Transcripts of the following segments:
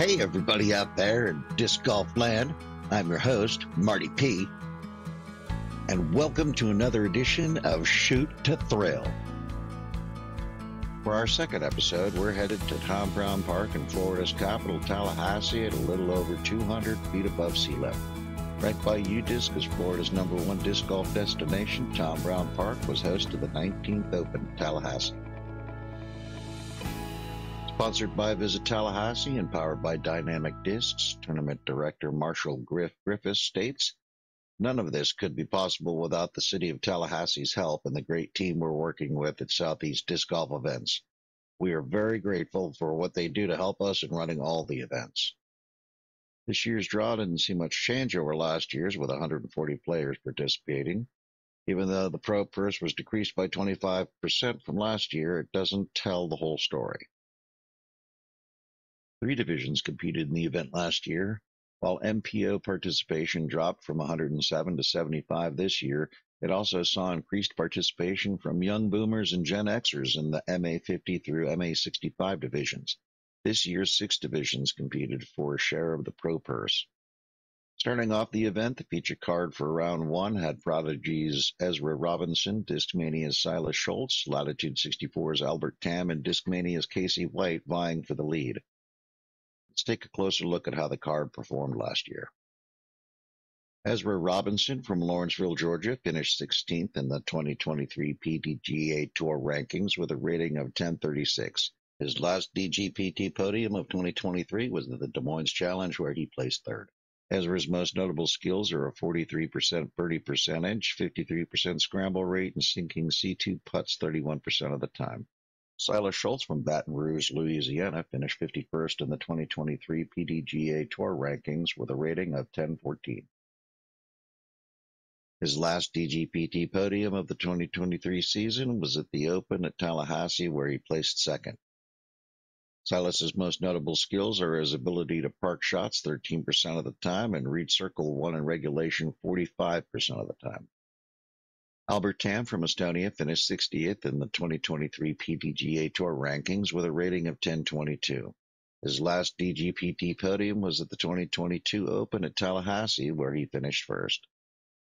Hey, everybody out there in disc golf land. I'm your host, Marty P. And welcome to another edition of Shoot to Thrill. For our second episode, we're headed to Tamm Park in Florida's capital, Tallahassee, at a little over 200 feet above sea level. Right by UDisc is Florida's #1 disc golf destination. Tamm Park was host to the 19th Open in Tallahassee. Sponsored by Visit Tallahassee and powered by Dynamic Discs, Tournament Director Marshall Griffiths states, "None of this could be possible without the City of Tallahassee's help and the great team we're working with at Southeast Disc Golf Events. We are very grateful for what they do to help us in running all the events." This year's draw didn't see much change over last year's, with 140 players participating. Even though the pro purse was decreased by 25% from last year, it doesn't tell the whole story. 3 divisions competed in the event last year. While MPO participation dropped from 107 to 75 this year, it also saw increased participation from young boomers and Gen Xers in the MA50 through MA65 divisions. This year, 6 divisions competed for a share of the pro purse. Starting off the event, the feature card for round 1 had prodigies Ezra Robinson, Discmania's Silas Schultz, Latitude 64's Albert Tamm, and Discmania's Casey White vying for the lead. Let's take a closer look at how the card performed last year. Ezra Robinson from Lawrenceville, Georgia, finished 16th in the 2023 PDGA Tour rankings with a rating of 1036. His last DGPT podium of 2023 was at the Des Moines Challenge, where he placed 3rd. Ezra's most notable skills are a 43% birdie percentage, 53% scramble rate, and sinking C2 putts 31% of the time. Silas Schultz from Baton Rouge, Louisiana, finished 51st in the 2023 PDGA Tour rankings with a rating of 1014. His last DGPT podium of the 2023 season was at the Open at Tallahassee, where he placed 2nd. Silas's most notable skills are his ability to park shots 13% of the time and reach circle 1 in regulation 45% of the time. Albert Tamm from Estonia finished 60th in the 2023 PDGA Tour rankings with a rating of 1022. His last DGPT podium was at the 2022 Open at Tallahassee, where he finished 1st.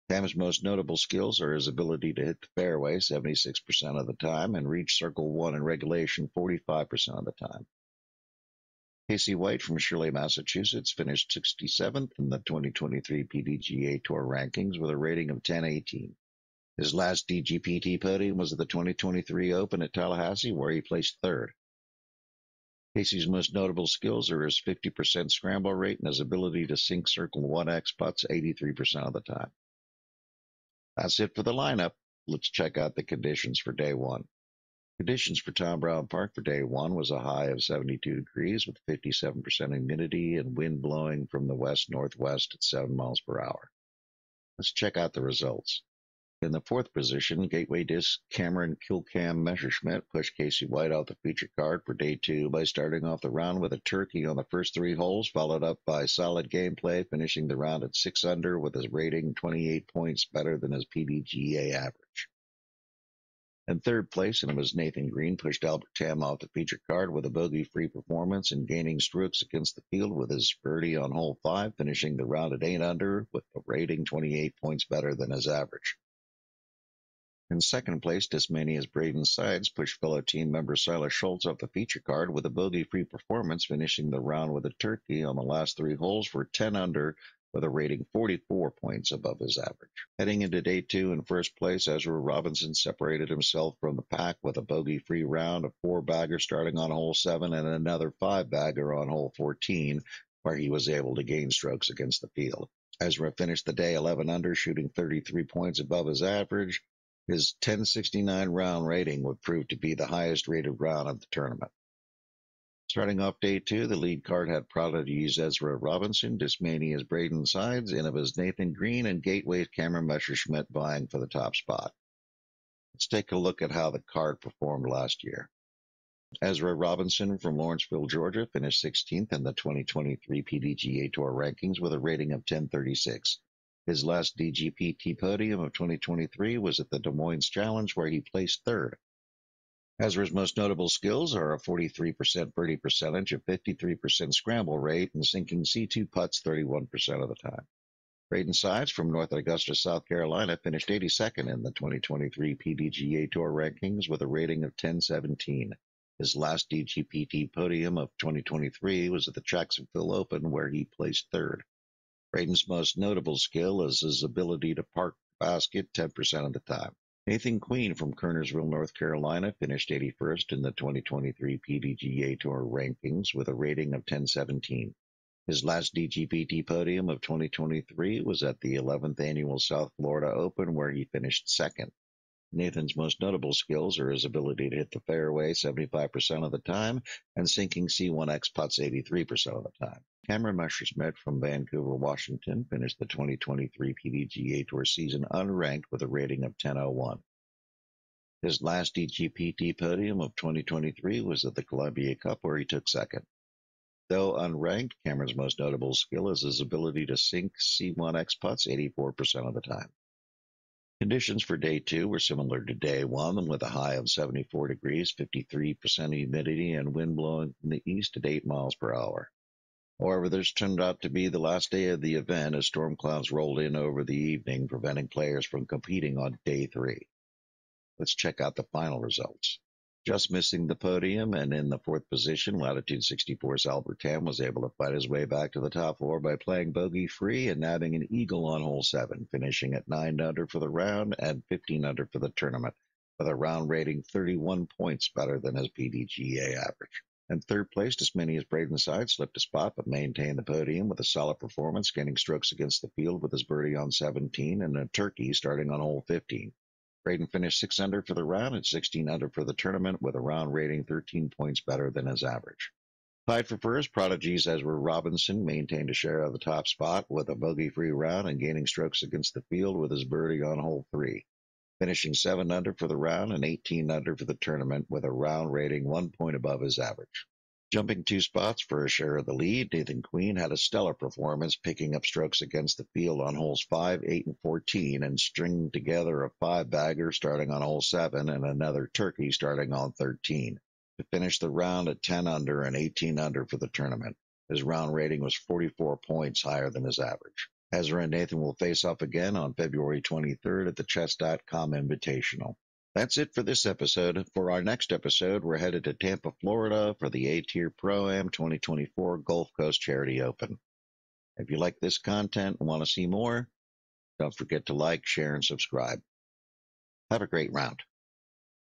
Tamm's most notable skills are his ability to hit the fairway 76% of the time and reach circle 1 in regulation 45% of the time. Casey White from Shirley, Massachusetts, finished 67th in the 2023 PDGA Tour rankings with a rating of 1018. His last DGPT podium was at the 2023 Open at Tallahassee, where he placed 3rd. Casey's most notable skills are his 50% scramble rate and his ability to sink circle 1x putts 83% of the time. That's it for the lineup. Let's check out the conditions for day 1. Conditions for Tamm Park for day 1 was a high of 72 degrees with 57% humidity and wind blowing from the west-northwest at 7 miles per hour. Let's check out the results. In the 4th position, Gateway Disc Cameron Killcam Messerschmidt pushed Casey White out the feature card for day 2 by starting off the round with a turkey on the first 3 holes, followed up by solid gameplay, finishing the round at 6 under with his rating 28 points better than his PDGA average. In 3rd place, and it was Nathan Green, pushed Albert Tamm off the feature card with a bogey-free performance and gaining strokes against the field with his birdie on hole 5, finishing the round at 8 under with a rating 28 points better than his average. In 2nd place, Discmania's Braeden sides pushed fellow team member Silas Schultz off the feature card with a bogey-free performance, finishing the round with a turkey on the last 3 holes for 10 under with a rating 44 points above his average. Heading into day 2 in 1st place, Ezra Robinson separated himself from the pack with a bogey-free round, a 4-bagger starting on hole 7 and another 5-bagger on hole 14, where he was able to gain strokes against the field. Ezra finished the day 11 under, shooting 33 points above his average. His 1069 round rating would prove to be the highest rated round of the tournament. Starting off day 2, the lead card had prodigies Ezra Robinson, Discmania's Braeden sides, Innova's Nathan Green, and Gateway's Cameron Messerschmidt vying for the top spot. Let's take a look at how the card performed last year. Ezra Robinson from Lawrenceville, Georgia, finished 16th in the 2023 PDGA Tour rankings with a rating of 1036. His last DGPT podium of 2023 was at the Des Moines Challenge, where he placed 3rd. Ezra's most notable skills are a 43% birdie percentage, a 53% scramble rate, and sinking C2 putts 31% of the time. Braeden Sides from North Augusta, South Carolina, finished 82nd in the 2023 PDGA Tour rankings with a rating of 1017. His last DGPT podium of 2023 was at the Jacksonville Open, where he placed third. Braden's most notable skill is his ability to park the basket 10% of the time. Nathan Queen from Kernersville, North Carolina, finished 81st in the 2023 PDGA Tour rankings with a rating of 1017. His last DGPT podium of 2023 was at the 11th Annual South Florida Open, where he finished second. Nathan's most notable skills are his ability to hit the fairway 75% of the time and sinking C1X putts 83% of the time. Cameron Messerschmidt from Vancouver, Washington, finished the 2023 PDGA Tour season unranked with a rating of 1001. His last DGPT podium of 2023 was at the Columbia Cup, where he took second. Though unranked, Cameron's most notable skill is his ability to sink C1X putts 84% of the time. Conditions for day 2 were similar to day 1, with a high of 74 degrees, 53% humidity, and wind blowing from the east at 8 miles per hour. However, this turned out to be the last day of the event as storm clouds rolled in over the evening, preventing players from competing on day 3. Let's check out the final results. Just missing the podium and in the 4th position, Latitude 64's Albert Tamm was able to fight his way back to the top 4 by playing bogey-free and nabbing an eagle on hole 7, finishing at 9 under for the round and 15 under for the tournament, with a round rating 31 points better than his PDGA average. In 3rd place, Tasmania's Braeden Sides slipped a spot but maintained the podium with a solid performance, gaining strokes against the field with his birdie on 17 and a turkey starting on hole 15. Braeden finished 6 under for the round and 16 under for the tournament, with a round rating 13 points better than his average. Tied for first, Prodigy's Ezra Robinson maintained a share of the top spot with a bogey-free round and gaining strokes against the field with his birdie on hole 3, finishing 7 under for the round and 18 under for the tournament, with a round rating 1 point above his average. Jumping 2 spots for a share of the lead, Nathan Queen had a stellar performance, picking up strokes against the field on holes 5, 8, and 14, and stringing together a 5-bagger starting on hole 7 and another turkey starting on 13, to finish the round at 10 under and 18 under for the tournament. His round rating was 44 points higher than his average. Ezra and Nathan will face off again on February 23rd at the Chess.com Invitational. That's it for this episode. For our next episode, we're headed to Tampa, Florida for the A-Tier Pro-Am 2024 Gulf Coast Charity Open. If you like this content and want to see more, don't forget to like, share, and subscribe. Have a great round.